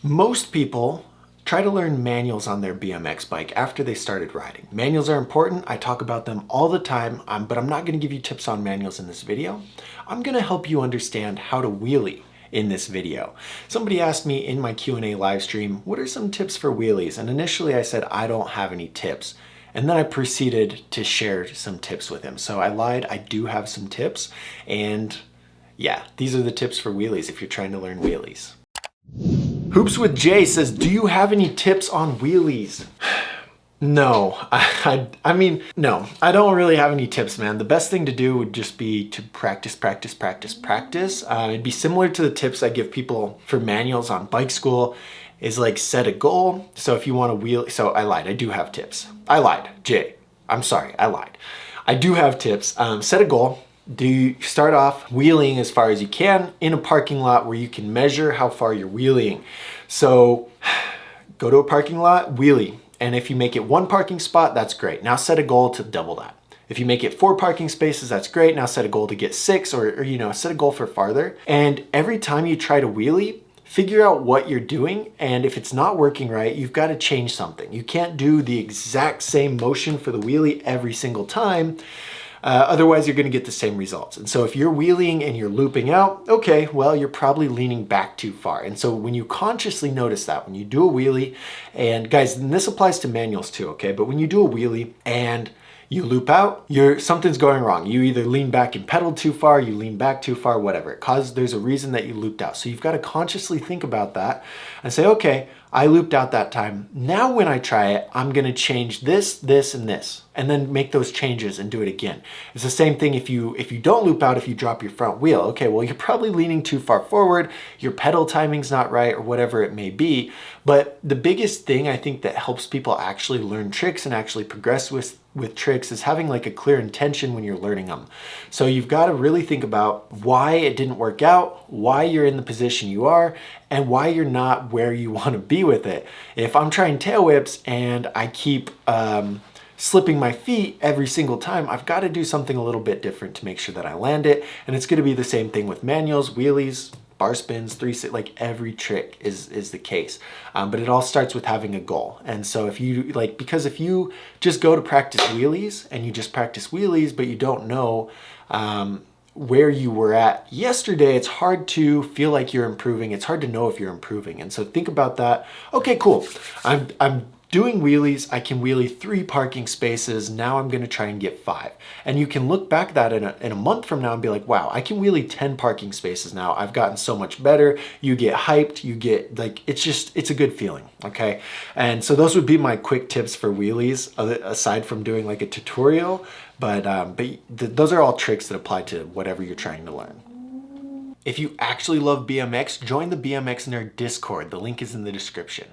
Most people try to learn manuals on their BMX bike after they started riding. Manuals are important. I talk about them all the time, but I'm not going to give you tips on manuals in this video. I'm going to help you understand how to wheelie in this video. Somebody asked me in my Q&A live stream, what are some tips for wheelies? And initially I said, I don't have any tips. And then I proceeded to share some tips with him. So I lied, I do have some tips. And yeah, these are the tips for wheelies if you're trying to learn wheelies. Hoops with Jay says, do you have any tips on wheelies? No, I mean, no, I don't really have any tips, man. The best thing to do would just be to practice. It'd be similar to the tips I give people for manuals on bike school, is like set a goal. So if you want to wheel, so I lied, I do have tips. I lied, Jay, I'm sorry, I lied. I do have tips. Set a goal. Do you start off wheeling as far as you can in a parking lot where you can measure how far you're wheeling. So go to a parking lot, wheelie. And if you make it one parking spot, that's great. Now set a goal to double that. If you make it 4 parking spaces, that's great. Now set a goal to get 6 or set a goal for farther. And every time you try to wheelie, figure out what you're doing, and if it's not working right, you've got to change something. You can't do the exact same motion for the wheelie every single time. Otherwise, you're going to get the same results. And so if you're wheeling and you're looping out, okay, well, you're probably leaning back too far. And so when you consciously notice that, when you do a wheelie, and guys, and this applies to manuals too, okay? But when you do a wheelie and you loop out, something's going wrong. You either lean back and pedal too far, you lean back too far, whatever. There's a reason that you looped out. So you've got to consciously think about that and say, okay, I looped out that time. Now when I try it, I'm gonna change this, this, and this, and then make those changes and do it again. It's the same thing if you don't loop out, if you drop your front wheel. Okay, well, you're probably leaning too far forward, your pedal timing's not right, or whatever it may be. But the biggest thing I think that helps people actually learn tricks and actually progress with tricks is having like a clear intention when you're learning them. So you've got to really think about why it didn't work out, why you're in the position you are, and why you're not where you want to be with it. If I'm trying tail whips and I keep slipping my feet every single time, I've got to do something a little bit different to make sure that I land it. And it's going to be the same thing with manuals, wheelies, bar spins, like every trick is the case. But it all starts with having a goal. And so if you because if you just go to practice wheelies and you just practice wheelies, but you don't know where you were at yesterday, it's hard to feel like you're improving. It's hard to know if you're improving. And so think about that. Okay, cool. I'm doing wheelies, I can wheelie 3 parking spaces. Now I'm gonna try and get 5. And you can look back at that in a month from now and be like, wow, I can wheelie 10 parking spaces now. I've gotten so much better. You get hyped, you get it's a good feeling, okay? And so those would be my quick tips for wheelies, aside from doing like a tutorial, but those are all tricks that apply to whatever you're trying to learn. If you actually love BMX, join the BMX Nerd Discord. The link is in the description.